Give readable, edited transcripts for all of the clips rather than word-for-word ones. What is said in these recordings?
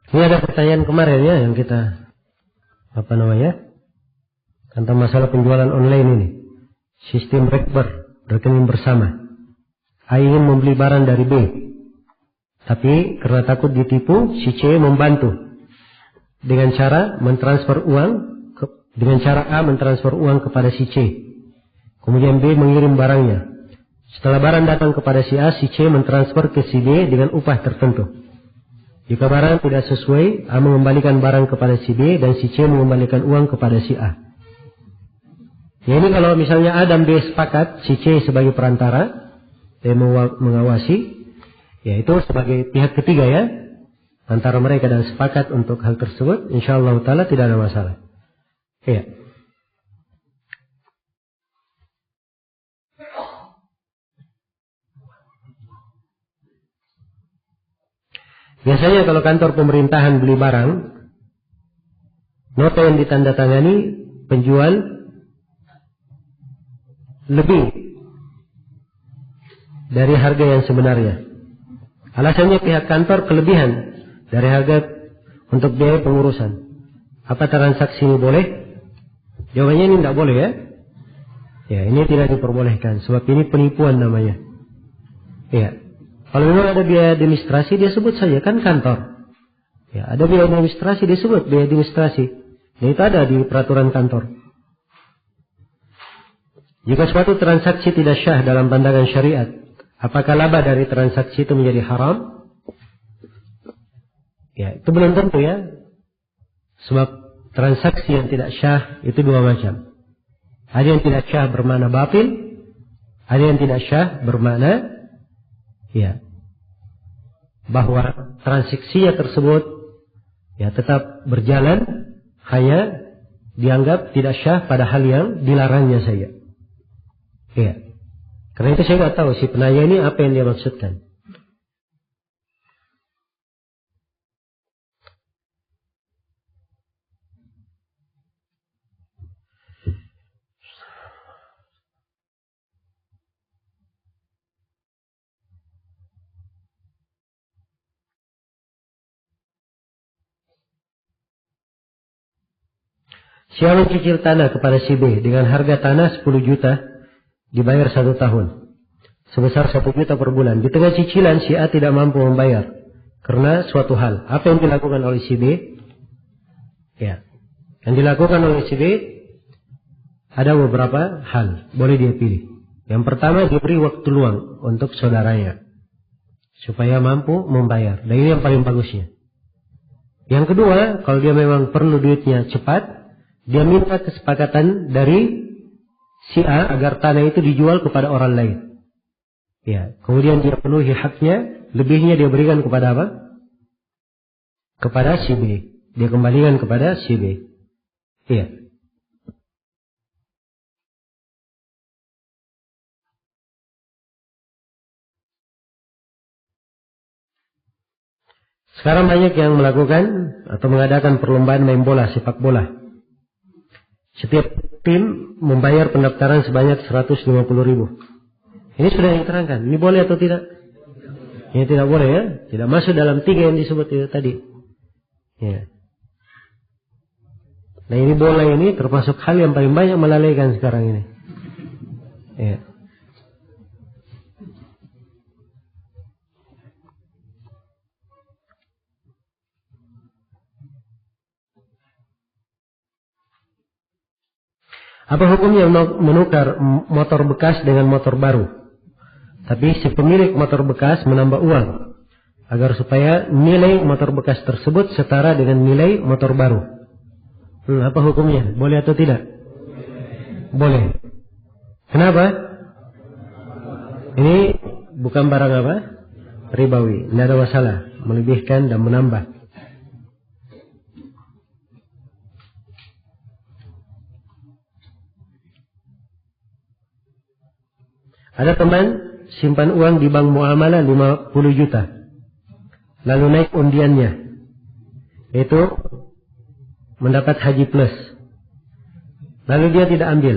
Ini ada pertanyaan kemarin ya yang kita tentang masalah penjualan online ini. Sistem rekening bersama. A ingin membeli barang dari B, tapi karena takut ditipu, si C membantu dengan cara A mentransfer uang kepada si C. Kemudian B mengirim barangnya. Setelah barang datang kepada si A, si C mentransfer ke si B dengan upah tertentu. Jika barang tidak sesuai, A mengembalikan barang kepada si B dan si C mengembalikan uang kepada si A. Ya, ini kalau misalnya A dan B sepakat, si C sebagai perantara, dia mengawasi, ya itu sebagai pihak ketiga ya, antara mereka dan sepakat untuk hal tersebut, insyaallah ta'ala tidak ada masalah. Ya. Biasanya kalau kantor pemerintahan beli barang, nota yang ditandatangani penjual lebih dari harga yang sebenarnya. Alasannya pihak kantor kelebihan dari harga untuk biaya pengurusan. Apa transaksi ini boleh? Jawabannya ini tidak boleh ya. Ya, ini tidak diperbolehkan sebab ini penipuan namanya. Ya. Kalau memang ada biaya administrasi dia sebut saja kan kantor. Ya, ada biaya administrasi dia sebut biaya administrasi. Dan itu ada di peraturan kantor. Jika suatu transaksi tidak syah dalam pandangan syariat, apakah laba dari transaksi itu menjadi haram? Ya, itu belum tentu ya. Sebab transaksi yang tidak syah itu dua macam. Ada yang tidak syah bermakna batil, ada yang tidak syah bermakna ya bahwa transaksinya tersebut ya tetap berjalan, hanya dianggap tidak syah pada hal yang dilarangnya saja. Ya. Karena itu saya nggak tahu si penanya ini apa yang dia maksudkan. Si A mencicil tanah kepada si B dengan harga tanah 10 juta dibayar 1 tahun sebesar 1 juta per bulan. Di tengah cicilan si A tidak mampu membayar karena suatu hal. Apa yang dilakukan oleh si B? Ya, yang dilakukan oleh si B ada beberapa hal, boleh dia pilih. Yang pertama, diberi waktu luang untuk saudaranya supaya mampu membayar. Dan ini yang paling bagusnya. Yang kedua, kalau dia memang perlu duitnya cepat, dia minta kesepakatan dari si A agar tanah itu dijual kepada orang lain. Ya, kemudian dia penuhi haknya, lebihnya dia berikan kepada apa? Kepada si B. Dia kembalikan kepada si B. Iya. Sekarang banyak yang melakukan atau mengadakan perlombaan main bola, sepak bola. Setiap tim membayar pendaftaran sebanyak 150.000. Ini sudah yang diterangkan. Ini boleh atau tidak? Ini tidak boleh ya. Tidak masuk dalam 3 yang disebut itu tadi. Ya. Nah ini bola ini termasuk hal yang paling banyak melalaikan sekarang ini. Ya. Apa hukumnya menukar motor bekas dengan motor baru? Tapi si pemilik motor bekas menambah uang agar supaya nilai motor bekas tersebut setara dengan nilai motor baru. Apa hukumnya? Boleh atau tidak? Boleh. Kenapa? Ini bukan barang apa? Ribawi. Tidak ada masalah. Melebihkan dan menambah. Ada teman simpan uang di bank muamalah 50 juta. Lalu naik undiannya. Itu mendapat haji plus. Lalu dia tidak ambil.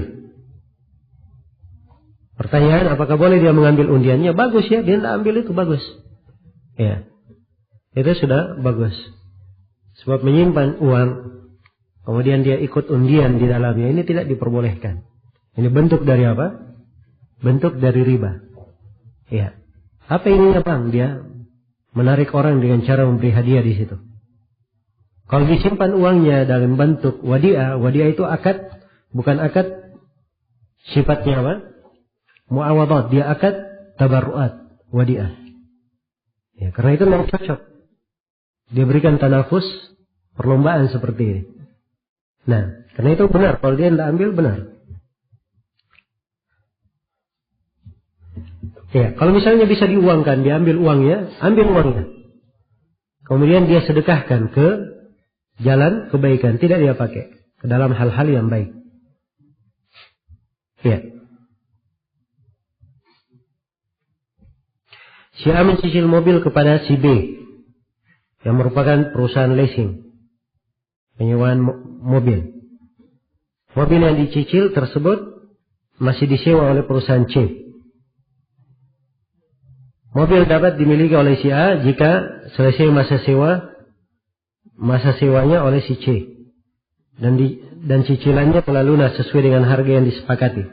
Pertanyaan, apakah boleh dia mengambil undiannya? Bagus ya, dia tidak ambil itu bagus. Ya. Itu sudah bagus. Sebab menyimpan uang, kemudian dia ikut undian di dalamnya, ini tidak diperbolehkan. Ini bentuk dari apa? Bentuk dari riba. Ya. Apa ininya bang? Dia menarik orang dengan cara memberi hadiah di situ. Kalau disimpan uangnya dalam bentuk wadiah, wadiah itu akad, bukan akad sifatnya apa? Muawadat, dia akad tabarruat, wadiah. Ya, karena itu memang cocok. Dia berikan tanafus, perlombaan seperti ini. Nah, karena itu benar. Kalau dia tidak ambil, benar. Ya, kalau misalnya bisa diuangkan, dia ambil uangnya, ambil uangnya. Kemudian dia sedekahkan ke jalan kebaikan, tidak dia pakai ke dalam hal-hal yang baik. Ya. Si A mencicil mobil kepada si B yang merupakan perusahaan leasing, penyewaan mobil. Mobil yang dicicil tersebut masih disewa oleh perusahaan C. Mobil dapat dimiliki oleh si A jika selesai masa sewanya oleh si C, dan cicilannya telah lunas sesuai dengan harga yang disepakati.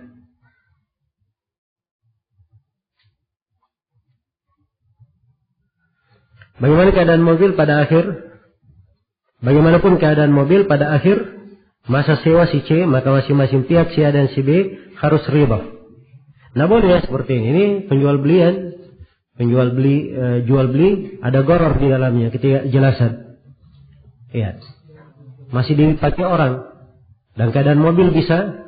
Bagaimanapun keadaan mobil pada akhir masa sewa si C, maka masing-masing pihak si A dan si B harus riba. Nah boleh ya seperti ini. Ini jual beli ada gharar di dalamnya ketika jelasan. Ya. Masih dipakai orang dan keadaan mobil bisa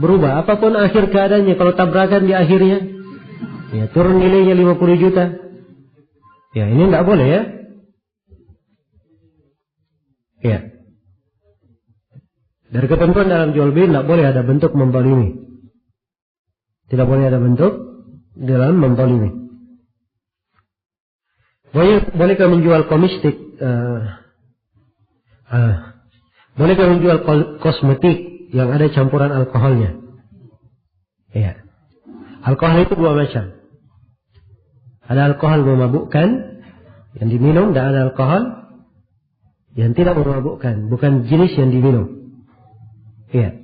berubah. Apapun akhir keadaannya, kalau tabrakan di akhirnya, ya turun nilainya 50 juta. Ya, ini tidak boleh ya. Ya. Dari ketentuan dalam jual beli tidak boleh ada bentuk menzalimi. Tidak boleh ada bentuk dalam menzalimi. Bolehkah menjual bolehkah menjual kosmetik yang ada campuran alkoholnya? Ya. Alkohol itu dua macam. Ada alkohol memabukkan yang diminum, dan ada alkohol yang tidak memabukkan, bukan jenis yang diminum. Ya.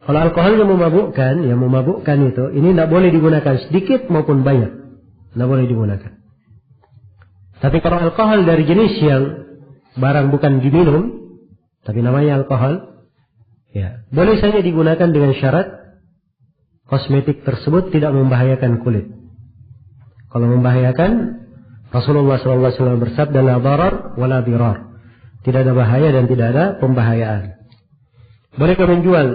Kalau alkohol yang memabukkan itu, ini tidak boleh digunakan sedikit maupun banyak, tidak boleh digunakan. Tapi kalau alkohol dari jenis yang barang bukan diminum, tapi namanya alkohol, ya boleh saja digunakan dengan syarat kosmetik tersebut tidak membahayakan kulit. Kalau membahayakan, Rasulullah SAW bersabda, la darar wa la dirar. Tidak ada bahaya dan tidak ada pembahayaan. Bolehkah menjual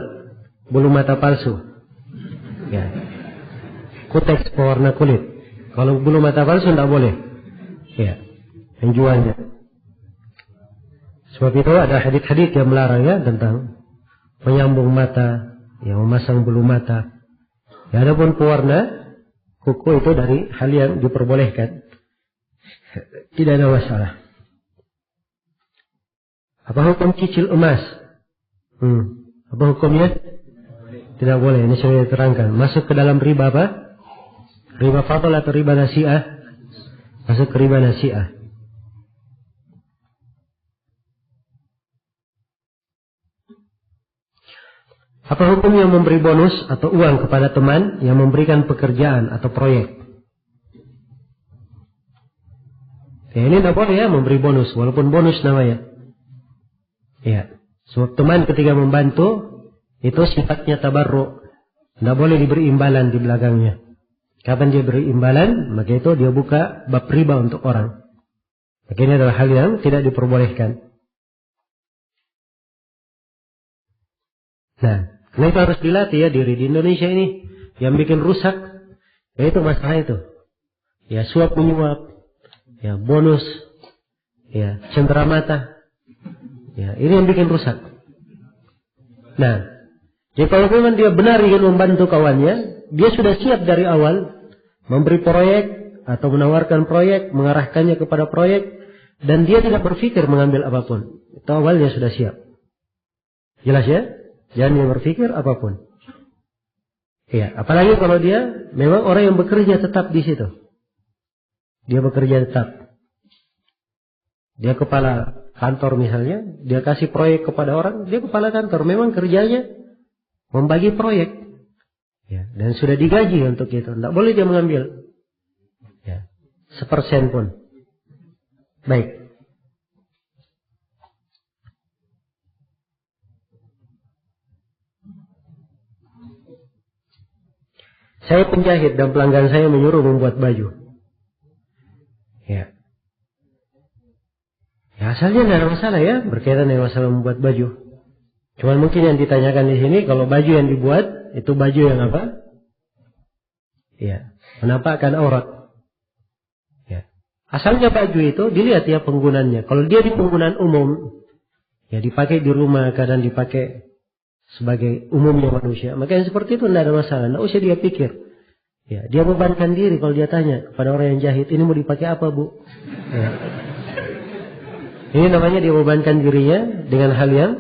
bulu mata palsu? Ya. Kuteks pewarna kulit. Kalau bulu mata palsu tidak boleh. Ya, menjualnya. Sebab itu ada hadits yang melarang ya tentang menyambung mata, yang memasang bulu mata. Ya, adapun pewarna kuku itu dari hal yang diperbolehkan. Tidak ada masalah. Apa hukum cicil emas? Apa hukumnya? Tidak boleh. Ini saya terangkan. Masuk ke dalam riba apa? Riba fadl atau riba nasi'ah? Masuk ke riba nasi'ah. Apa hukumnya memberi bonus atau uang kepada teman yang memberikan pekerjaan atau proyek? Ya, ini tidak boleh ya memberi bonus, walaupun bonus namanya. Ya, sebab teman ketika membantu itu sifatnya tabarruk, tidak boleh diberi imbalan di belakangnya. Kapan dia beri imbalan, maka itu dia buka bab riba untuk orang. Maka ini adalah hal yang tidak diperbolehkan. Nah, karena itu harus dilatih ya diri di Indonesia ini. Yang bikin rusak, yaitu masalah itu. Ya, suap menyuap, ya bonus, ya cenderamata. Ya, ini yang bikin rusak. Nah, jadi kalau memang dia benar ingin membantu kawannya, dia sudah siap dari awal memberi proyek atau menawarkan proyek, mengarahkannya kepada proyek, dan dia tidak berpikir mengambil apapun. Itu awalnya sudah siap. Jelas ya? Jangan dia berpikir apapun. Ya, apalagi kalau dia memang orang yang bekerja tetap di situ. Dia bekerja tetap. Dia kepala kantor misalnya, dia kasih proyek kepada orang, dia kepala kantor, memang kerjanya membagi proyek. Ya, dan sudah digaji untuk itu. Tidak boleh dia mengambil. Ya, 1% pun. Baik. Saya penjahit dan pelanggan saya menyuruh membuat baju. Ya. Ya asalnya tidak ada masalah ya, berkaitan dengan masalah membuat baju. Cuman mungkin yang ditanyakan di sini, kalau baju yang dibuat, itu baju yang apa? Ya, menampakkan aurat. Ya. Asalnya baju itu, dilihat ya penggunanya. Kalau dia di penggunaan umum, ya dipakai di rumah, kadang dipakai sebagai umumnya manusia, maka yang seperti itu tidak ada masalah. Tidak usah dia pikir. Ya, dia bebankan diri kalau dia tanya kepada orang yang jahit, ini mau dipakai apa bu? Ya. Ini namanya dia bebankan dirinya dengan hal yang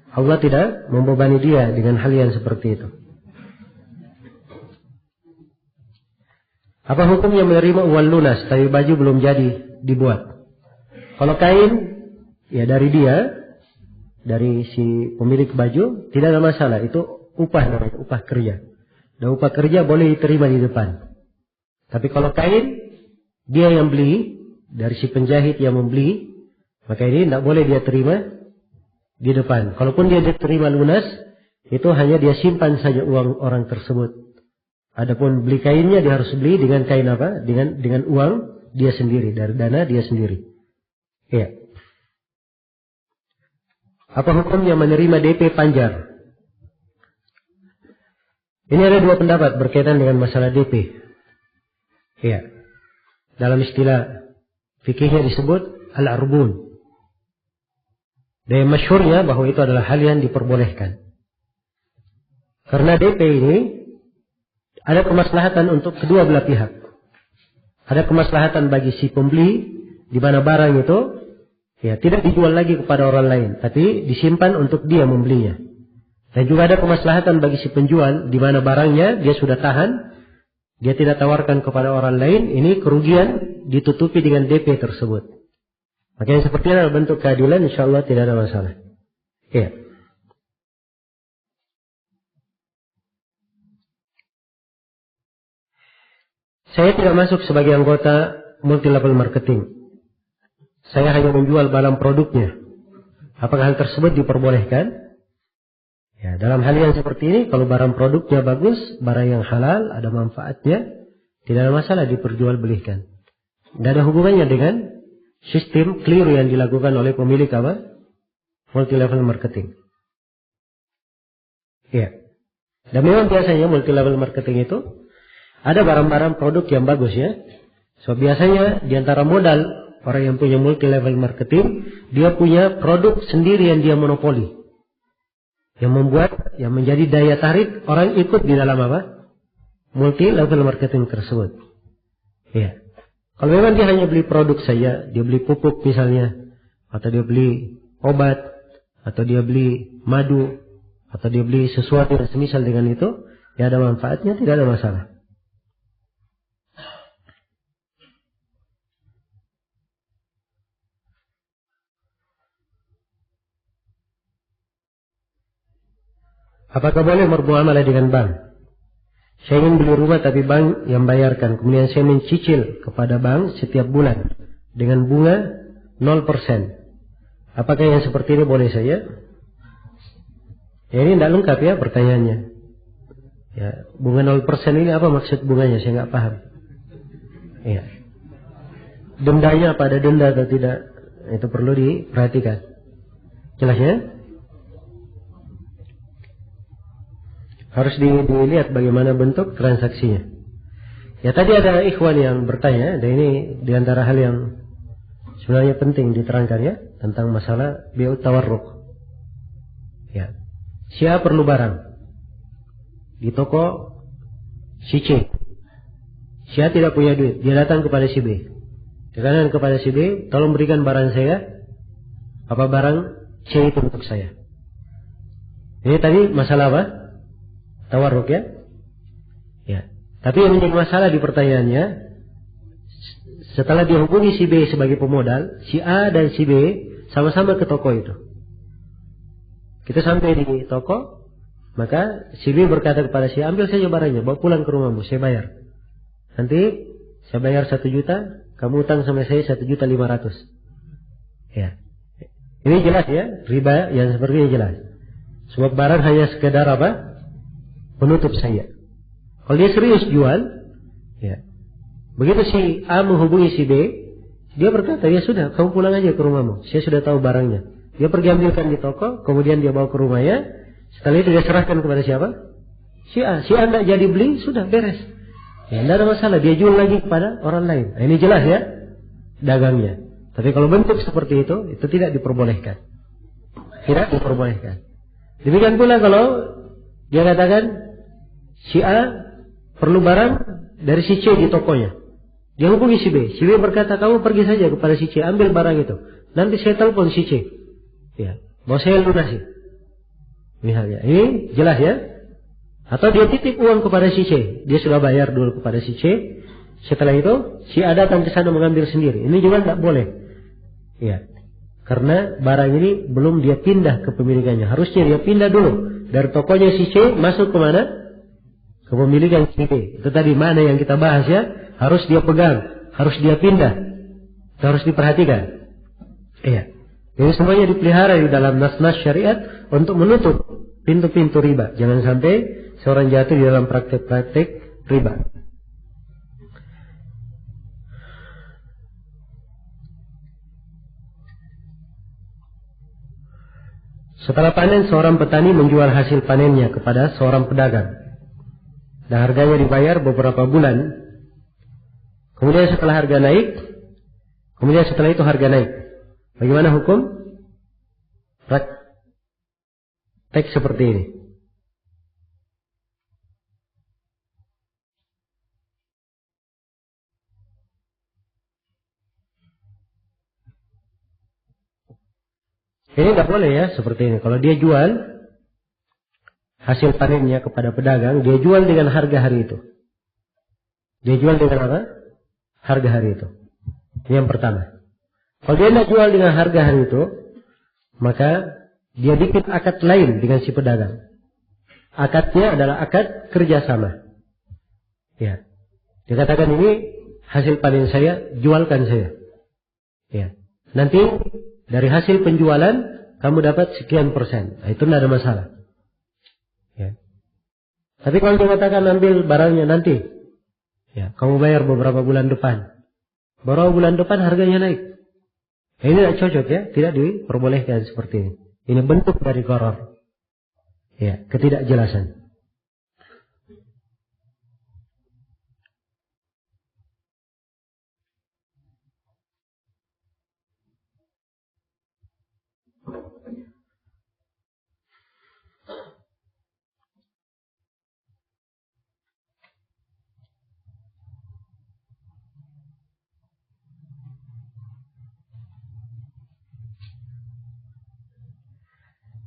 Allah tidak membebani dia dengan hal yang seperti itu. Apa hukumnya menerima uang lunas tapi baju belum jadi dibuat? Kalau kain, ya dari dia, dari si pemilik baju, tidak ada masalah. Itu upah namanya, upah kerja. Dan upah kerja boleh diterima di depan. Tapi kalau kain, dia yang beli, dari si penjahit yang membeli, maka ini tidak boleh dia terima di depan. Kalaupun dia terima lunas, itu hanya dia simpan saja uang orang tersebut. Adapun beli kainnya, dia harus beli dengan kain apa? Dengan uang dia sendiri, dari dana dia sendiri. Ya. Apa hukumnya menerima DP Panjar? Ini ada dua pendapat berkaitan dengan masalah DP. Ya. Dalam istilah fikihnya disebut al-arbun. Dan masyhurnya bahwa itu adalah hal yang diperbolehkan. Karena DP ini ada kemaslahatan untuk kedua belah pihak. Ada kemaslahatan bagi si pembeli, di mana barang itu ya tidak dijual lagi kepada orang lain, tapi disimpan untuk dia membelinya. Dan juga ada kemaslahatan bagi si penjual, di mana barangnya dia sudah tahan, dia tidak tawarkan kepada orang lain, ini kerugian ditutupi dengan DP tersebut. Maka yang seperti ini adalah bentuk keadilan, insyaallah tidak ada masalah. Ya. Saya tidak masuk sebagai anggota multi-level marketing. Saya hanya menjual barang produknya. Apakah hal tersebut diperbolehkan? Ya, dalam hal yang seperti ini, kalau barang produknya bagus, barang yang halal, ada manfaatnya, tidak ada masalah diperjualbelikan. Tidak ada hubungannya dengan sistem keliru yang dilakukan oleh pemilik apa? Multi-level marketing. Ya. Dan memang biasanya multi-level marketing itu ada barang-barang produk yang bagus ya. So biasanya di antara modal orang yang punya multi-level marketing, dia punya produk sendiri yang dia monopoli. Yang membuat, yang menjadi daya tarik orang ikut di dalam apa? Multi-level marketing tersebut. Ya. Kalau memang dia hanya beli produk saja, dia beli pupuk misalnya, atau dia beli obat, atau dia beli madu, atau dia beli sesuatu yang semisal dengan itu, ya ada manfaatnya, tidak ada masalah. Apakah boleh bermuamalah dengan bank? Saya ingin beli rumah tapi bank yang bayarkan. Kemudian saya mencicil kepada bank setiap bulan dengan bunga 0%. Apakah yang seperti ini boleh saya? Ya ini tidak lengkap ya pertanyaannya. Ya, bunga 0% ini apa maksud bunganya? Saya nggak paham. Ya. Dendanya apa, ada denda atau tidak? Itu perlu diperhatikan. Jelas ya? Harus dilihat bagaimana bentuk transaksinya. Ya tadi ada ikhwan yang bertanya, dan ini diantara hal yang sebenarnya penting diterangkan ya, tentang masalah bi'ut tawarruk. Ya, si A perlu barang di toko si C. Si A tidak punya duit, dia datang kepada si B. Dia datang kepada si B, tolong berikan barang saya, apa barang C itu untuk saya. Ini tadi masalah apa? Tawarruk ya. Ya. Tapi yang menjadi masalah di pertanyaannya, setelah dia hubungi si B sebagai pemodal, si A dan si B sama-sama ke toko itu. Kita sampai di toko, maka si B berkata kepada si A, ambil saja barangnya, bawa pulang ke rumahmu, saya bayar. Nanti saya bayar 1 juta, kamu utang sama saya 1.500.000. Ya. Ini jelas ya, riba yang seperti ini jelas. Sebab barang hanya sekedar apa? Penutup saya. Kalau dia serius jual, ya. Begitu si A menghubungi si B, dia berkata, ya sudah, kamu pulang aja ke rumahmu. Saya sudah tahu barangnya. Dia pergi ambilkan di toko, kemudian dia bawa ke rumahnya. Setelah itu dia serahkan kepada siapa? Si A. Si A tidak jadi beli, sudah beres. Ya, tidak ada masalah. Dia jual lagi kepada orang lain. Nah, ini jelas ya, dagangnya. Tapi kalau bentuk seperti itu tidak diperbolehkan. Tidak diperbolehkan. Demikian pula kalau dia katakan si A perlu barang dari si C di tokonya. Dia hubungi si B. Si B berkata, kamu pergi saja kepada si C, ambil barang itu. Nanti saya telepon si C. Ya, mau saya lunasi. Misalnya, ini jelas ya. Atau dia titip uang kepada si C. Dia sudah bayar dulu kepada si C. Setelah itu, si A datang ke sana mengambil sendiri. Ini juga tidak boleh. Ya, karena barang ini belum dia pindah ke pemilikannya. Harusnya dia pindah dulu dari tokonya si C masuk ke mana? Kepemilikan si B. Itu tadi mana yang kita bahas ya. Harus dia pegang, harus dia pindah. Itu harus diperhatikan. Iya. Jadi semuanya dipelihara di dalam nas-nas syariat untuk menutup pintu-pintu riba. Jangan sampai seorang jatuh di dalam praktek-praktek riba. Setelah panen, seorang petani menjual hasil panennya kepada seorang pedagang. Dan harganya dibayar beberapa bulan. Kemudian setelah itu harga naik. Bagaimana hukum? Praktek seperti ini. Ini tidak boleh ya seperti ini. Kalau dia jual hasil panennya kepada pedagang, dia jual dengan harga hari itu. Dia jual dengan apa? Harga hari itu. Ini yang pertama. Kalau dia tidak jual dengan harga hari itu, maka dia bikin akad lain dengan si pedagang. Akadnya adalah akad kerjasama. Ya. Dia katakan ini hasil panen saya, jualkan saya. Ya. Nanti dari hasil penjualan kamu dapat sekian persen. Nah, itu tidak ada masalah. Ya. Tapi kalau dia katakan ambil barangnya nanti, ya, kamu bayar beberapa bulan depan. Beberapa bulan depan harganya naik. Nah, ini tidak cocok ya, tidak diperbolehkan seperti ini. Ini bentuk dari gharar. Ya, ketidakjelasan.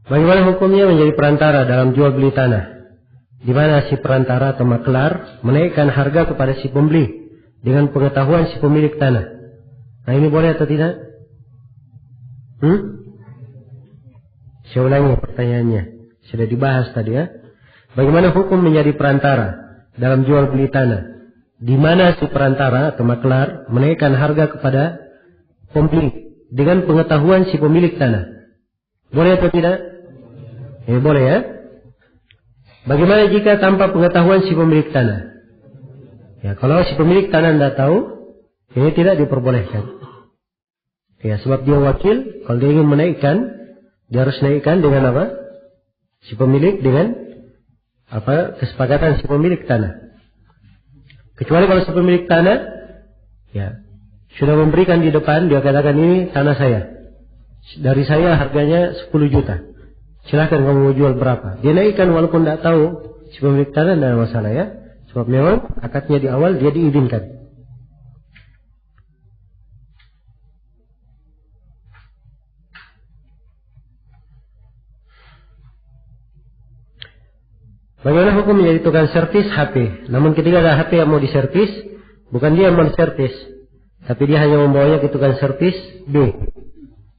Bagaimana hukumnya menjadi perantara dalam jual beli tanah? Di mana si perantara atau maklar menaikkan harga kepada si pembeli dengan pengetahuan si pemilik tanah. Nah, ini boleh atau tidak? Saya ulangi pertanyaannya. Sudah dibahas tadi ya. Bagaimana hukum menjadi perantara dalam jual beli tanah? Di mana si perantara atau maklar menaikkan harga kepada pembeli dengan pengetahuan si pemilik tanah. Boleh atau tidak? Boleh ya. Bagaimana jika tanpa pengetahuan si pemilik tanah? Ya, kalau si pemilik tanah tidak tahu, ini tidak diperbolehkan. Ya, sebab dia wakil, kalau dia ingin menaikkan, dia harus naikkan dengan apa? Si pemilik dengan apa? Kesepakatan si pemilik tanah. Kecuali kalau si pemilik tanah, ya, sudah memberikan di depan, dia katakan ini tanah saya. Dari saya harganya 10 juta. Silahkan kamu mau jual berapa. Dia naikkan walaupun tidak tahu si pemilik tanah, tidak ada masalah ya. Sebab memang akadnya di awal dia diizinkan. Bagaimana hukum menjadi tukang servis HP? Namun ketika ada HP yang mau diservis, bukan dia yang mau diservis, tapi dia hanya membawanya ke tukang servis B.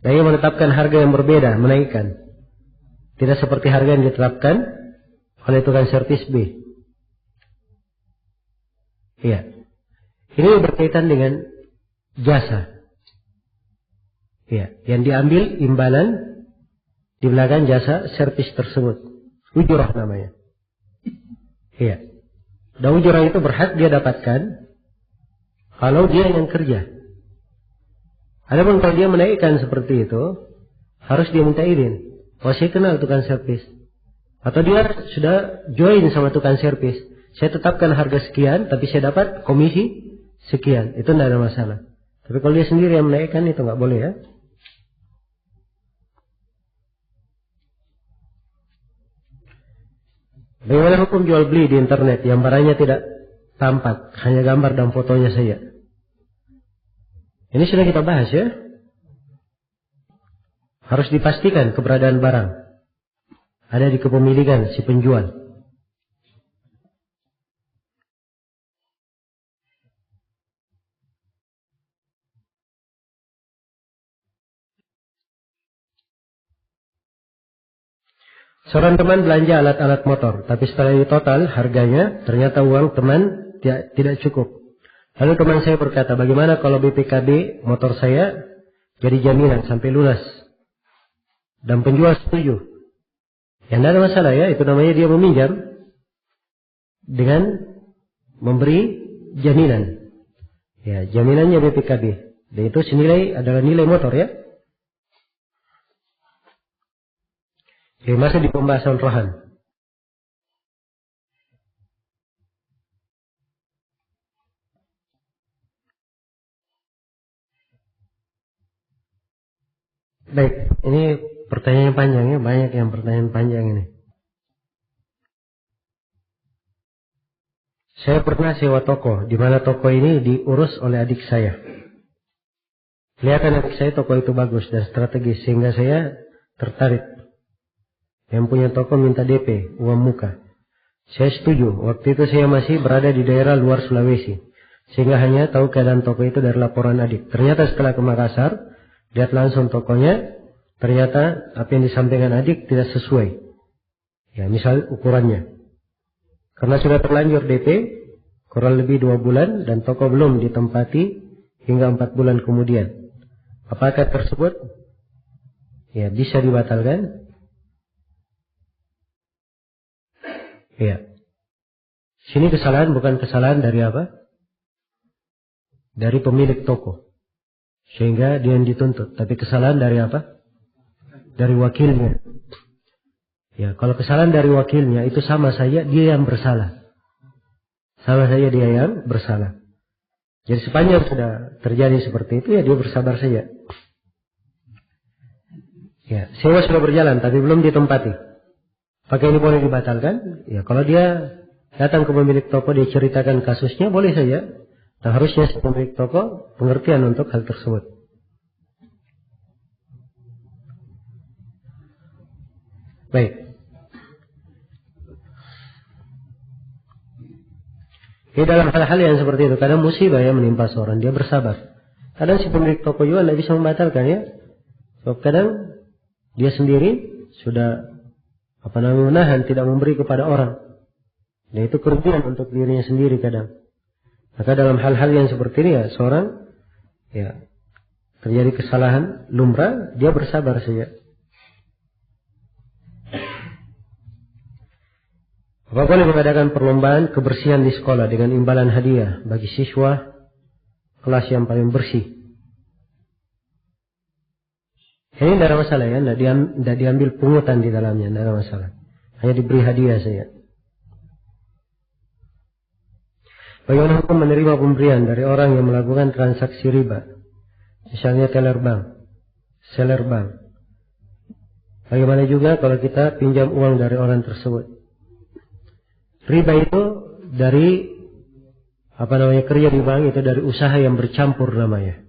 Dia menetapkan harga yang berbeda, menaikkan. Tidak seperti harga yang ditetapkan oleh tukang servis B. Iya. Ini berkaitan dengan jasa. Iya. Yang diambil imbalan di belakang jasa servis tersebut. Ujurah namanya. Iya. Dan ujurah itu berhak dia dapatkan kalau dia yang kerja. Adapun kalau dia menaikkan seperti itu, harus dia minta izin. Oh, saya kenal tukang servis. Atau dia sudah join sama tukang servis. Saya tetapkan harga sekian, tapi saya dapat komisi sekian. Itu tidak ada masalah. Tapi kalau dia sendiri yang menaikkan, itu nggak boleh ya. Bagaimana hukum jual beli di internet yang barangnya tidak tampak, hanya gambar dan fotonya saja? Ini sudah kita bahas ya. Harus dipastikan keberadaan barang ada di kepemilikan si penjual. Seorang teman belanja alat-alat motor, tapi setelah ditotal harganya ternyata uang teman tidak cukup. Lalu teman saya berkata, bagaimana kalau BPKB motor saya jadi jaminan sampai lunas? Dan penjual setuju. Ya tidak ada masalah ya, itu namanya dia meminjam dengan memberi jaminan. Ya, jaminannya BPKB. Dan itu senilai adalah nilai motor ya. Jadi masih di pembahasan rohan. Baik, ini pertanyaan panjang ya, banyak yang pertanyaan panjang ini. Saya pernah sewa toko, di mana toko ini diurus oleh adik saya. Kelihatan adik saya toko itu bagus dan strategis, sehingga saya tertarik. Yang punya toko minta DP, uang muka. Saya setuju, waktu itu saya masih berada di daerah luar Sulawesi, sehingga hanya tahu keadaan toko itu dari laporan adik. Ternyata setelah ke Makassar, lihat langsung tokonya, ternyata apa yang disampaikan adik tidak sesuai. Ya, misal ukurannya. Karena sudah terlanjur DP, kurang lebih 2 bulan, dan toko belum ditempati hingga 4 bulan kemudian. Apakah tersebut ya bisa dibatalkan? Ya. Sini kesalahan bukan kesalahan dari apa? Dari pemilik toko. Sehingga dia yang dituntut. Tapi kesalahan dari apa? Dari wakilnya. Ya, kalau kesalahan dari wakilnya itu sama saja dia yang bersalah. Sama saja dia yang bersalah. Jadi sepanjang sudah terjadi seperti itu ya dia bersabar saja. Ya, sewa sudah berjalan tapi belum ditempati. Apakah ini boleh dibatalkan? Ya, kalau dia datang ke pemilik toko dia ceritakan kasusnya boleh saja. Dan harusnya si pemilik toko pengertian untuk hal tersebut. Baik. Jadi dalam hal-hal yang seperti itu, kadang musibah yang menimpa seorang, dia bersabar. Kadang si pemilik toko juga tidak bisa membatalkan ya. Sebab kadang dia sendiri sudah menahan, tidak memberi kepada orang. Dan itu kerugian untuk dirinya sendiri kadang. Maka dalam hal-hal yang seperti ini ya, seorang ya terjadi kesalahan lumrah, dia bersabar saja. Apa boleh mengadakan perlombaan kebersihan di sekolah dengan imbalan hadiah bagi siswa kelas yang paling bersih? Ini tidak ada masalah ya, tidak diambil pungutan di dalamnya, tidak ada masalah. Hanya diberi hadiah saja. Bagaimana hukum menerima pemberian dari orang yang melakukan transaksi riba? Misalnya teller bank, seller bank. Bagaimana juga kalau kita pinjam uang dari orang tersebut? Riba itu dari kerja di bank itu dari usaha yang bercampur namanya.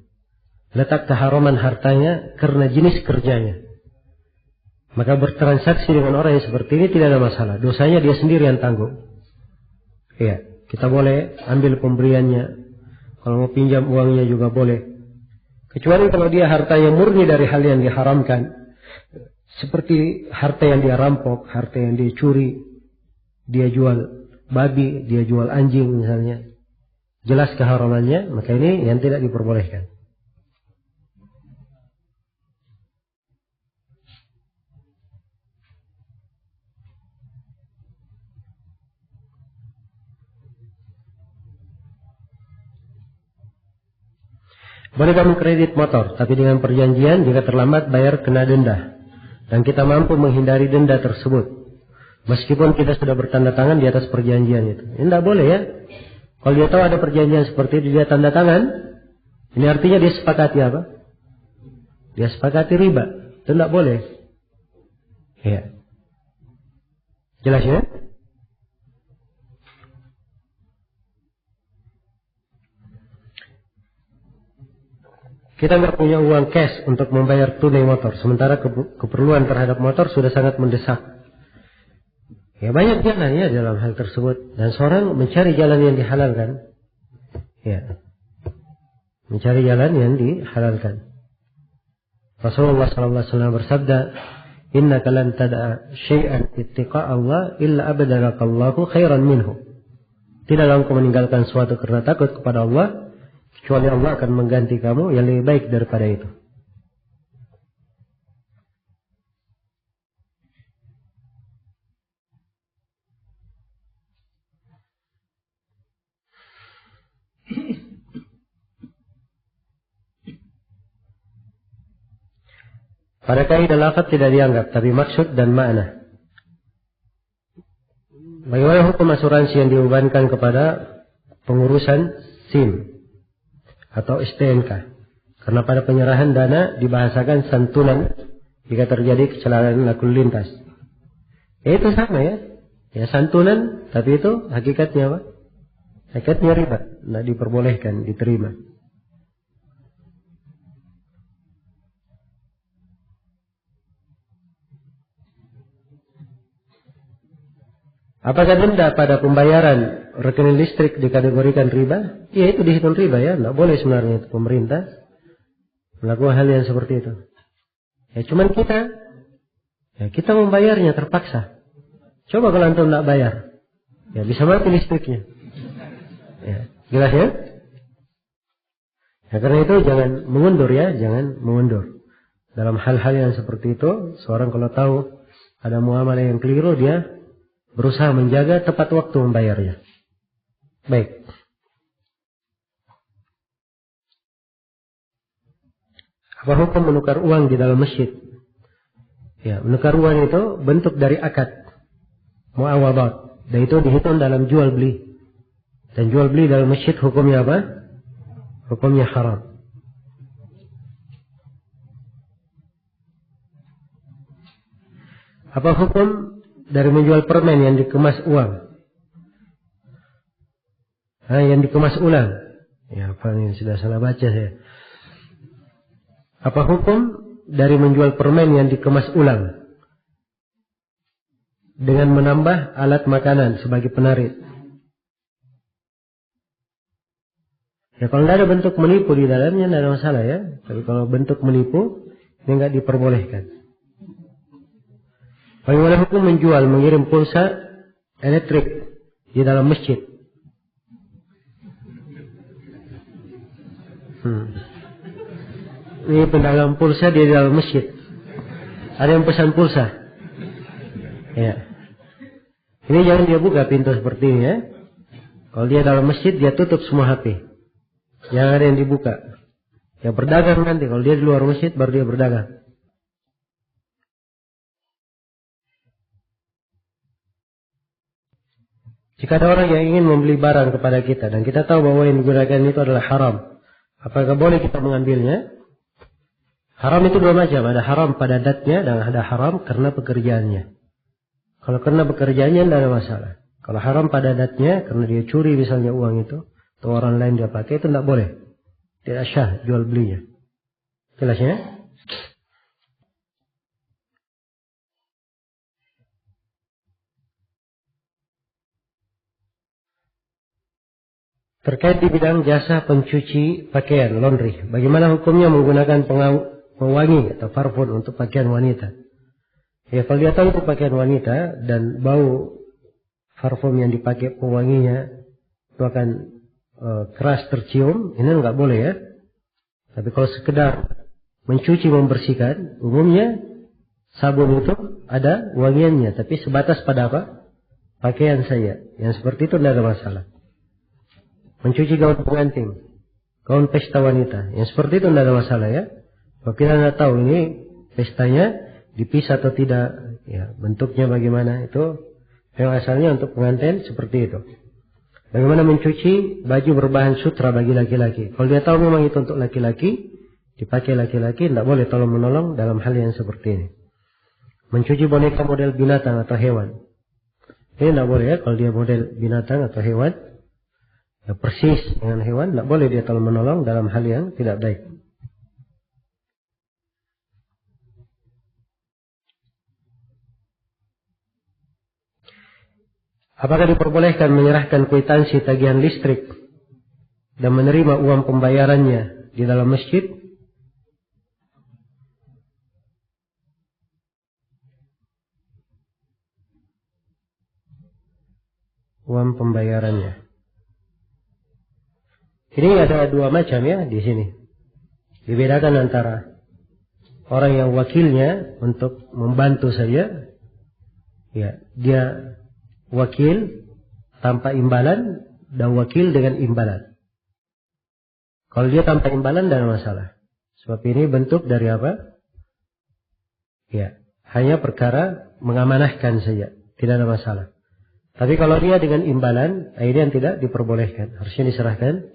Letak keharaman hartanya karena jenis kerjanya. Maka bertransaksi dengan orang yang seperti ini tidak ada masalah. Dosanya dia sendiri yang tanggung. Iya, kita boleh ambil pemberiannya. Kalau mau pinjam uangnya juga boleh. Kecuali kalau dia harta yang murni dari hal yang diharamkan. Seperti harta yang dia rampok, harta yang dia curi, dia jual babi, dia jual anjing misalnya. Jelas keharamannya, maka ini yang tidak diperbolehkan. Boleh kamu kredit motor, tapi dengan perjanjian jika terlambat bayar kena denda. Dan kita mampu menghindari denda tersebut. Meskipun kita sudah bertanda tangan di atas perjanjian itu. Ini tidak boleh ya. Kalau dia tahu ada perjanjian seperti itu, dia tanda tangan. Ini artinya dia sepakati apa? Dia sepakati riba. Itu tidak boleh. Ya. Jelas ya? Kita nggak punya uang cash untuk membayar tunai motor. Sementara keperluan terhadap motor sudah sangat mendesak. Ya banyak jalan ya dalam hal tersebut. Dan seorang mencari jalan yang dihalalkan. Ya. Mencari jalan yang dihalalkan. Rasulullah SAW bersabda, Innaka lan tada'a syai'an ittiqa Allah illa abdalakallahu khairan minhu. Tidaklah engkau meninggalkan suatu karena takut kepada Allah, kecuali Allah akan mengganti kamu yang lebih baik daripada itu. Pada kaidah lafaz tidak dianggap, tapi maksud dan makna. Bagaimana hukum asuransi yang dibebankan kepada pengurusan SIM atau STNK? Karena pada penyerahan dana dibahasakan santunan jika terjadi kecelakaan lalu lintas. Ya itu sama ya. Ya santunan, tapi itu hakikatnya apa? Hakikatnya riba. Tidak diperbolehkan, diterima. Apakah denda pada pembayaran rekening listrik dikategorikan riba? Ya itu dihitung riba ya. Tidak boleh sebenarnya itu pemerintah melakukan hal yang seperti itu. Ya cuman kita membayarnya terpaksa. Coba kalau antum tidak bayar, ya bisa mati listriknya. Ya, jelas ya? Ya karena itu jangan mengundur ya, jangan mengundur. Dalam hal-hal yang seperti itu, seorang kalau tahu ada muamalah yang keliru, dia berusaha menjaga tepat waktu membayarnya. Baik. Apa hukum menukar uang di dalam masjid? Ya, menukar uang itu bentuk dari akad, muawadat. Dan itu dihitung dalam jual beli. Dan jual beli dalam masjid hukumnya apa? Hukumnya haram. Apa hukum dari menjual permen yang dikemas uang? Yang dikemas ulang. Ya, apa ini sudah salah baca saya. Apa hukum dari menjual permen yang dikemas ulang dengan menambah alat makanan sebagai penarik? Ya kalau tidak ada bentuk menipu di dalamnya tidak ada masalah ya. Tapi kalau bentuk menipu ini nggak diperbolehkan. Bagaimana hukum menjual, mengirim pulsa elektrik di dalam masjid? Ini pedagang pulsa di dalam masjid. Ada yang pesan pulsa. Ya. Ini jangan dia buka pintu seperti ini ya. Kalau dia dalam masjid dia tutup semua HP. Jangan ada yang dibuka. Ya berdagang nanti. Kalau dia di luar masjid baru dia berdagang. Jika ada orang yang ingin membeli barang kepada kita dan kita tahu bahwa yang digunakan itu adalah haram, apakah boleh kita mengambilnya? Haram itu dua macam, ada haram pada datnya dan ada haram karena pekerjaannya. Kalau karena pekerjaannya tidak ada masalah. Kalau haram pada datnya karena dia curi misalnya uang itu, atau orang lain dia pakai, itu tidak boleh. Tidak syah jual belinya. Jelas ya? Terkait di bidang jasa pencuci pakaian, laundry. Bagaimana hukumnya menggunakan pewangi atau parfum untuk pakaian wanita? Ya, kalau dia tahu itu pakaian wanita dan bau parfum yang dipakai pewanginya itu akan keras tercium, ini nggak boleh ya. Tapi kalau sekedar mencuci, membersihkan, umumnya sabun itu ada wangiannya, tapi sebatas pada apa? Pakaian saya. Yang seperti itu tidak ada masalah. Mencuci gaun pengantin, gaun pesta wanita, yang seperti itu tidak ada masalah ya. Kalau kita tidak tahu ini pestanya dipisah atau tidak, ya bentuknya bagaimana, itu yang asalnya untuk pengantin seperti itu. Bagaimana mencuci baju berbahan sutra bagi laki-laki? Kalau dia tahu memang itu untuk laki-laki, dipakai laki-laki, tidak boleh tolong menolong dalam hal yang seperti ini. Mencuci boneka model binatang atau hewan, ini tidak boleh ya. Kalau dia model binatang atau hewan, ya persis dengan hewan, tidak boleh dia tolong menolong dalam hal yang tidak baik. Apakah diperbolehkan menyerahkan kwitansi tagihan listrik dan menerima uang pembayarannya di dalam masjid? Uang pembayarannya. Ini ada dua macam ya di sini. Dibedakan antara orang yang wakilnya untuk membantu saja, ya dia wakil tanpa imbalan dan wakil dengan imbalan. Kalau dia tanpa imbalan tidak ada masalah. Sebab ini bentuk dari apa? Ya, hanya perkara mengamanahkan saja, tidak ada masalah. Tapi kalau dia dengan imbalan, ini yang tidak diperbolehkan. Harusnya diserahkan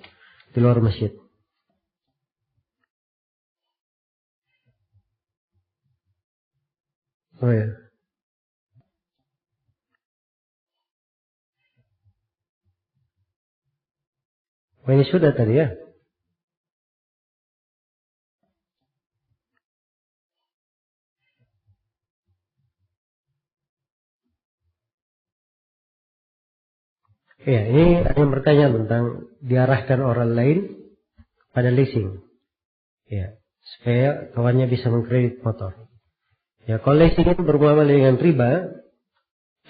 di luar masjid. Oh ya. Oh, ini sudah tadi ya. Ya, ini ada yang bertanya tentang diarahkan orang lain pada leasing. Ya, supaya kawannya bisa mengkredit motor. Ya, kalau leasing itu bermuamalah dengan riba,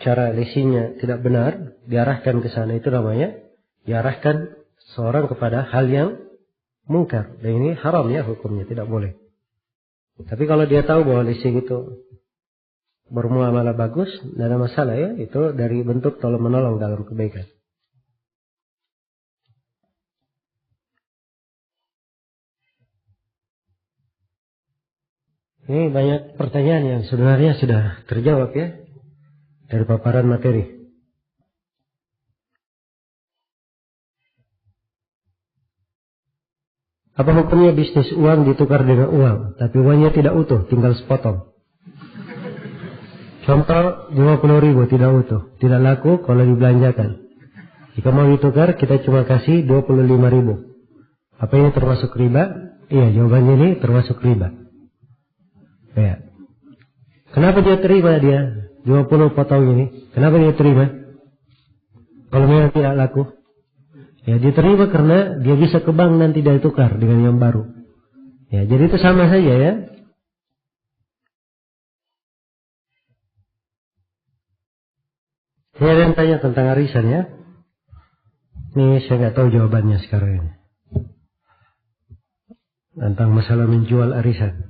cara leasingnya tidak benar, diarahkan ke sana, itu namanya diarahkan seorang kepada hal yang mungkar. Dan ini haram ya hukumnya, tidak boleh. Tapi kalau dia tahu bahwa leasing itu bermuamalah bagus, tidak ada masalah ya. Itu dari bentuk tolong menolong dalam kebaikan. Ini banyak pertanyaan yang sebenarnya sudah terjawab ya dari paparan materi. Apa hukumnya bisnis uang ditukar dengan uang, tapi uangnya tidak utuh, tinggal sepotong? Contoh 50.000 tidak utuh, tidak laku kalau dibelanjakan. Jika mau ditukar, kita cuma kasih 25.000. Apa ini termasuk riba? Iya, jawabannya ini termasuk riba. Ya. Kenapa dia terima dia 20 potong ini? Kenapa dia terima? Kalau memang tidak laku, ya dia terima karena dia bisa ke bank nanti dia tukar dengan yang baru. Ya, jadi itu sama saja ya. Saya ada yang tanya tentang arisan ya. Ini saya nggak tahu jawabannya sekarang ini. Tentang masalah menjual arisan.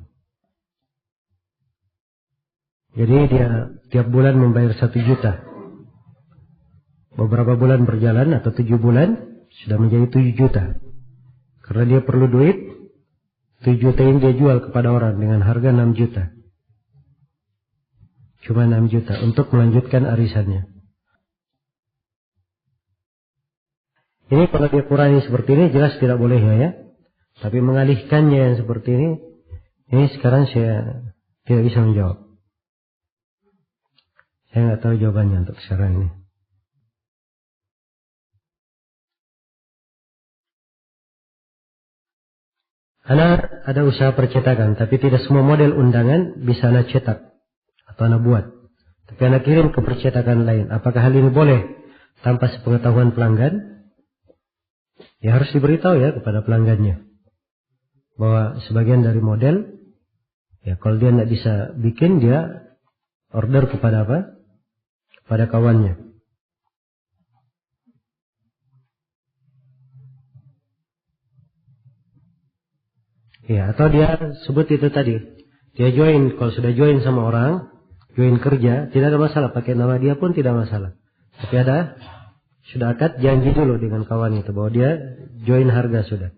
Jadi dia tiap bulan membayar 1 juta. Beberapa bulan berjalan atau 7 bulan sudah menjadi 7 juta. Karena dia perlu duit, 7 juta ini dia jual kepada orang dengan harga 6 juta. Cuma 6 juta untuk melanjutkan arisannya. Ini kalau dia kurangi seperti ini jelas tidak boleh ya. Tapi mengalihkannya yang seperti ini sekarang saya tidak bisa menjawab. Saya nggak tahu jawabannya untuk sekarang ini. Anak ada usaha percetakan, tapi tidak semua model undangan bisa anak cetak atau anak buat. Tapi anak kirim ke percetakan lain. Apakah hal ini boleh tanpa sepengetahuan pelanggan? Ya harus diberitahu ya kepada pelanggannya bahwa sebagian dari model, ya kalau dia tidak bisa bikin, dia order kepada apa? Kepada kawannya. Ya, atau dia sebut itu tadi. Dia join, kalau sudah join sama orang, join kerja, tidak ada masalah. Pakai nama dia pun tidak masalah. Tapi sudah akad janji dulu dengan kawan itu bahwa dia join harga sudah.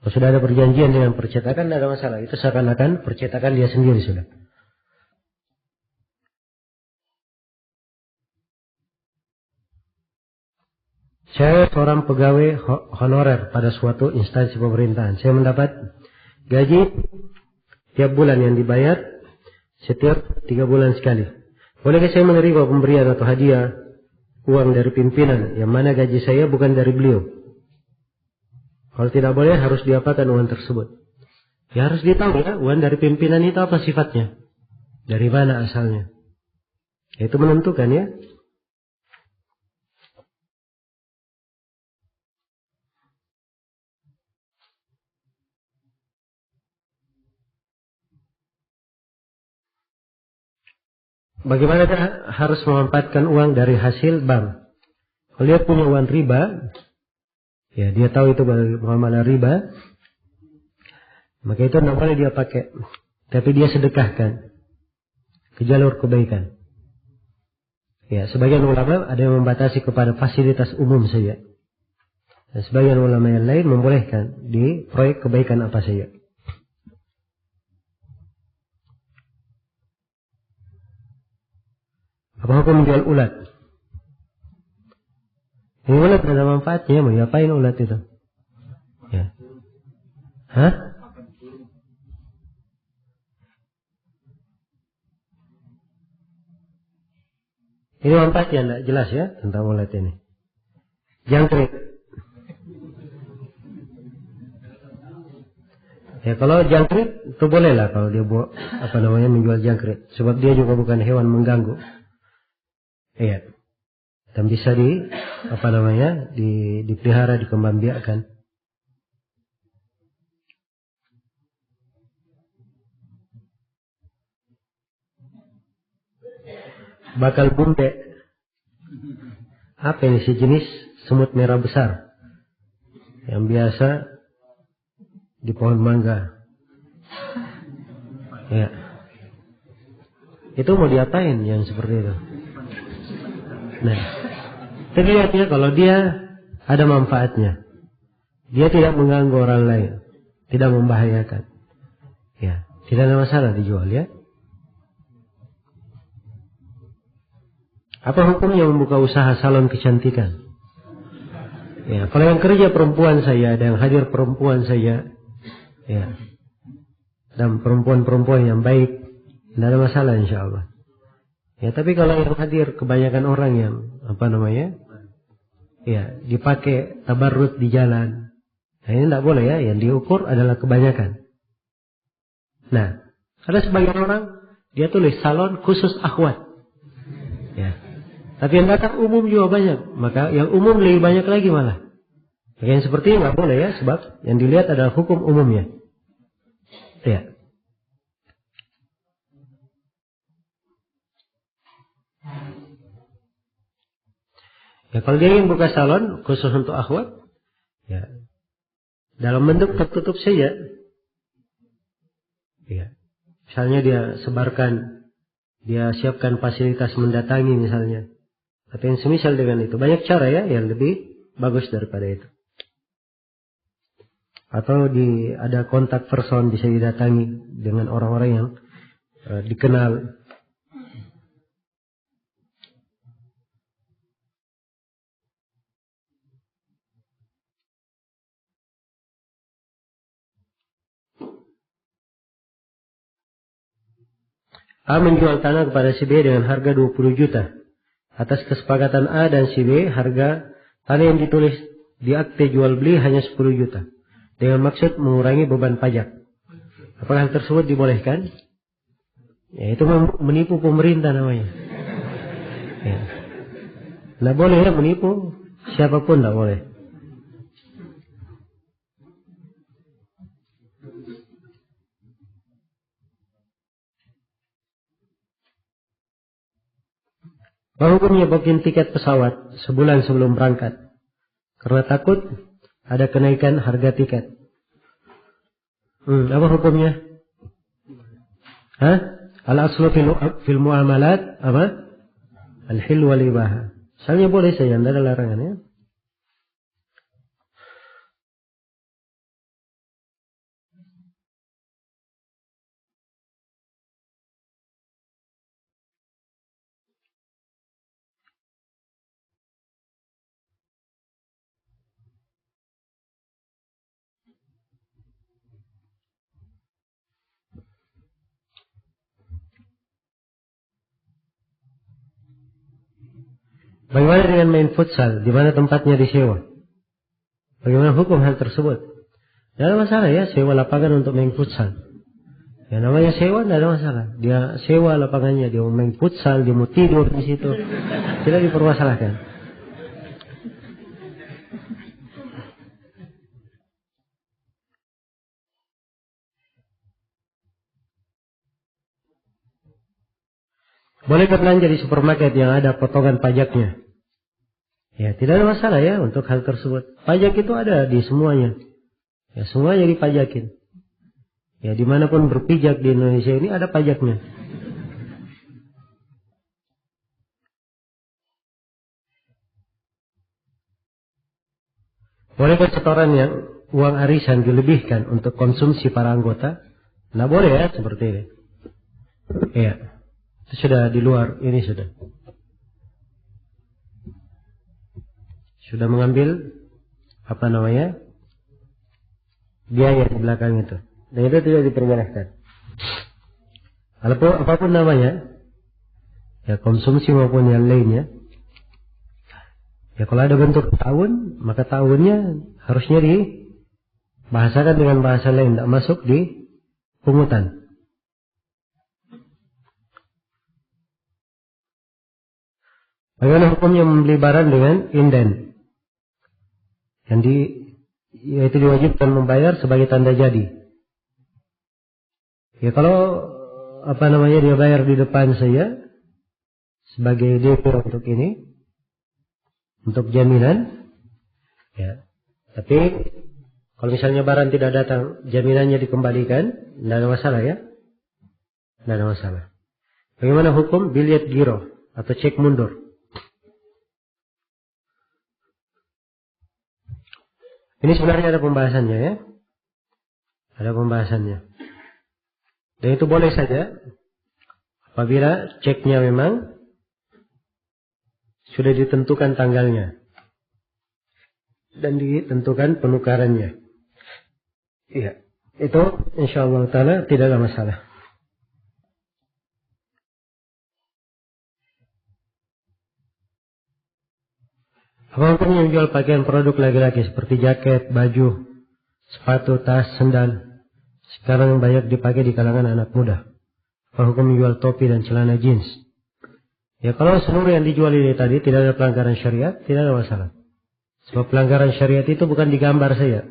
Kalau sudah ada perjanjian dengan percetakan, tidak ada masalah. Itu seakan-akan percetakan dia sendiri sudah. Saya seorang pegawai honorer pada suatu instansi pemerintahan. Saya mendapat gaji tiap bulan yang dibayar setiap 3 bulan sekali. Bolehkah saya menerima pemberian atau hadiah uang dari pimpinan yang mana gaji saya bukan dari beliau? Kalau tidak boleh, harus diapakan uang tersebut? Ya harus ditahu ya, uang dari pimpinan itu apa sifatnya? Dari mana asalnya? Itu menentukan ya. Bagaimana harus memanfaatkan uang dari hasil bank? Kalau dia punya uang riba, ya dia tahu itu muamalah riba, maka itu tidak boleh dia pakai. Tapi dia sedekahkan ke jalur kebaikan. Ya, sebagian ulama ada yang membatasi kepada fasilitas umum saja. Dan sebagian ulama yang lain membolehkan di proyek kebaikan apa saja. Apa hukum menjual ulat? Ini ulat ada manfaatnya, mau diapain ulat itu? Ya. Hah? Ini manfaatnya tidak jelas ya tentang ulat ini. Jangkrik. Ya kalau jangkrik itu boleh lah kalau dia menjual jangkrik, sebab dia juga bukan hewan mengganggu. Iya. Dan bisa dipelihara, dikembangbiakkan. Bakal bunde. Apa ini? Sejenis semut merah besar yang biasa di pohon mangga. Ya. Itu mau diapain yang seperti itu? Nah, tapi lihatnya kalau dia ada manfaatnya, dia tidak mengganggu orang lain, tidak membahayakan, ya tidak ada masalah dijual ya. Apa hukumnya membuka usaha salon kecantikan? Ya, kalau yang kerja perempuan saya, ada yang hadir perempuan saya, ya, dan perempuan-perempuan yang baik, tidak ada masalah insya Allah. Ya, tapi kalau yang hadir kebanyakan orang yang ya dipakai tabarrut di jalan, nah ini tidak boleh ya. Yang diukur adalah kebanyakan. Nah, ada sebagian orang dia tulis salon khusus akhwat, ya. Tapi yang datang umum juga banyak, maka yang umum lebih banyak lagi malah. Maka yang seperti ini nggak boleh ya, sebab yang dilihat adalah hukum umumnya. Ya. Ya, kalau dia ingin buka salon khusus untuk akhwat, ya dalam bentuk tertutup saja. Ya. Misalnya dia sebarkan, dia siapkan fasilitas mendatangi misalnya. Tapi yang semisal dengan itu, banyak cara ya yang lebih bagus daripada itu. Atau ada kontak person bisa didatangi dengan orang-orang yang dikenal. A menjual tanah kepada si B dengan harga 20 juta. Atas kesepakatan A dan si B, harga tanah yang ditulis di akte jual beli hanya 10 juta. Dengan maksud mengurangi beban pajak. Apakah hal tersebut dibolehkan? Ya, itu menipu pemerintah namanya. Ya. Nggak boleh ya menipu. Siapapun nggak boleh. Apa hukumnya booking tiket pesawat sebulan sebelum berangkat? Karena takut ada kenaikan harga tiket. Apa hukumnya? Al-aslu fil muamalat apa? Al-hil wal ibaha. Misalnya boleh saja, tidak ada larangan ya. Bagaimana dengan main futsal? Di mana tempatnya disewa? Bagaimana hukum hal tersebut? Tidak ada masalah ya, sewa lapangan untuk main futsal. Ya namanya sewa tidak ada masalah. Dia sewa lapangannya, dia mau main futsal, dia mau tidur di situ. Tidak dipermasalahkan. Boleh berbelanja di supermarket yang ada potongan pajaknya? Ya, tidak ada masalah ya untuk hal tersebut. Pajak itu ada di semuanya. Ya, semuanya dipajakin. Ya, dimanapun berpijak di Indonesia ini ada pajaknya. Bolehkah setoran yang uang arisan dilebihkan untuk konsumsi para anggota? Nah, boleh ya, seperti ini. Ya, itu sudah di luar, ini sudah. Sudah mengambil apa namanya biaya di belakang itu, dan itu tidak diperbolehkan. Apapun namanya, ya konsumsi maupun yang lainnya. Ya kalau ada bentuk tahun, maka tahunnya harusnya dibahasakan dengan bahasa lain, tidak masuk di pungutan. Bagaimana hukumnya membeli barang dengan inden? Yaitu diwajibkan membayar sebagai tanda jadi. Ya kalau apa namanya dia bayar di depan saya sebagai DP untuk ini, untuk jaminan, ya. Tapi kalau misalnya barang tidak datang, jaminannya dikembalikan, tidak ada masalah ya, tidak ada masalah. Bagaimana hukum bilet giro atau cek mundur? Ini sebenarnya ada pembahasannya ya. Ada pembahasannya. Dan itu boleh saja apabila ceknya memang sudah ditentukan tanggalnya dan ditentukan penukarannya. Iya, itu insyaallah taala tidak ada masalah. Apa hukumnya menjual pakaian produk laki-laki seperti jaket, baju, sepatu, tas, sendal? Sekarang banyak dipakai di kalangan anak muda. Apa hukum menjual topi dan celana jeans? Ya kalau seluruh yang dijual ini tadi tidak ada pelanggaran syariat, tidak ada masalah. Sebab pelanggaran syariat itu bukan digambar saja.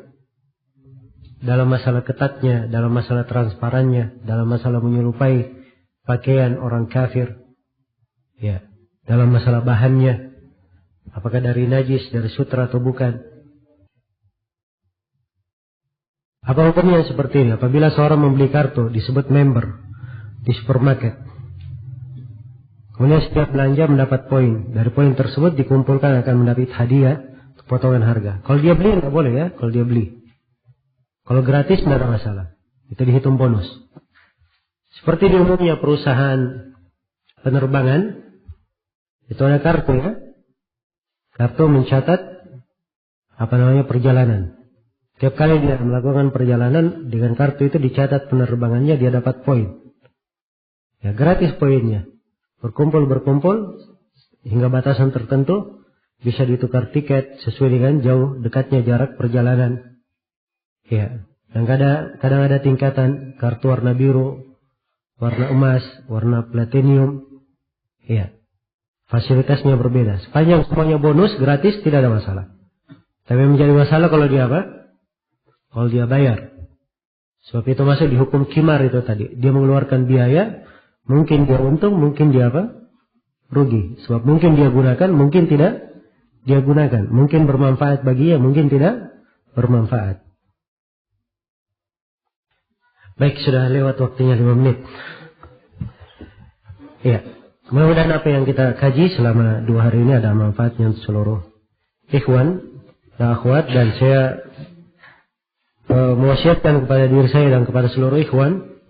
Dalam masalah ketatnya, dalam masalah transparannya, dalam masalah menyerupai pakaian orang kafir. Ya, dalam masalah bahannya. Apakah dari najis, dari sutra atau bukan? Apa hukumnya seperti ini? Apabila seorang membeli kartu disebut member di supermarket, kemudian setiap belanja mendapat poin. Dari poin tersebut dikumpulkan akan mendapat hadiah potongan harga. Kalau dia beli nggak boleh ya. Kalau dia beli, kalau gratis nggak ada masalah. Itu dihitung bonus. Seperti di umumnya perusahaan penerbangan itu ada kartu ya. Kartu mencatat apa namanya perjalanan. Tiap kali dia melakukan perjalanan dengan kartu itu dicatat penerbangannya, dia dapat poin. Ya gratis poinnya. Berkumpul hingga batasan tertentu bisa ditukar tiket sesuai dengan jauh dekatnya jarak perjalanan. Ya. Dan kadang ada tingkatan kartu warna biru, warna emas, warna platinum. Ya. Fasilitasnya berbeda. Sepanjang semuanya bonus, gratis, tidak ada masalah. Tapi menjadi masalah kalau dia apa? Kalau dia bayar. Sebab itu masuk di hukum kimar itu tadi. Dia mengeluarkan biaya, mungkin dia untung, mungkin dia apa? rugi. Sebab mungkin dia gunakan, mungkin tidak dia gunakan. Mungkin bermanfaat baginya, mungkin tidak bermanfaat. Baik, sudah lewat waktunya 5 menit. Ya, mudah-mudahan apa yang kita kaji selama 2 hari ini ada manfaatnya untuk seluruh ikhwan dan akhwat. Dan saya mewasiatkan kepada diri saya dan kepada seluruh ikhwan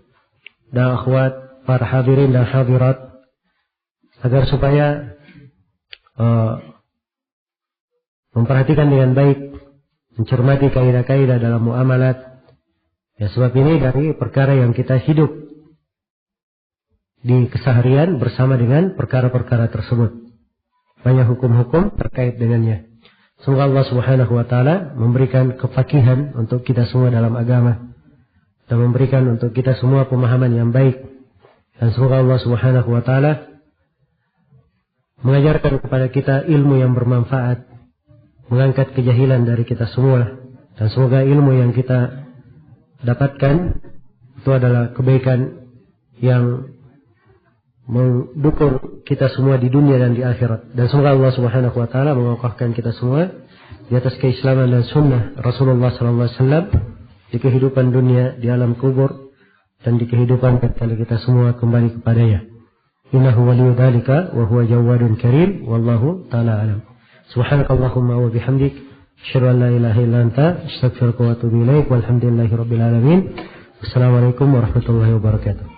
dan akhwat, para hadirin dan hadirat, agar supaya memperhatikan dengan baik, mencermati kaidah-kaidah dalam muamalat. Ya, sebab ini dari perkara yang kita hidup di keseharian bersama dengan perkara-perkara tersebut. Banyak hukum-hukum terkait dengannya. Semoga Allah Subhanahu wa taala memberikan kefakihan untuk kita semua dalam agama dan memberikan untuk kita semua pemahaman yang baik. Dan semoga Allah Subhanahu wa taala mengajarkan kepada kita ilmu yang bermanfaat, mengangkat kejahilan dari kita semua, dan semoga ilmu yang kita dapatkan itu adalah kebaikan yang mendukung kita semua di dunia dan di akhirat. Dan semoga Allah Subhanahu wa taala mengokohkan kita semua di atas keislaman dan sunnah Rasulullah sallallahu alaihi wasallam di kehidupan dunia, di alam kubur, dan di kehidupan ketika kita semua kembali kepadanya. Innahu waliyyu dzalika wa huwa jawadun karim wallahu taala alam. Subhanakallahumma wa bihamdik asyhadu an la ilaha illa anta astaghfiruka wa atubu ilaik walhamdulillahi rabbil alamin. Wassalamualaikum warahmatullahi wabarakatuh.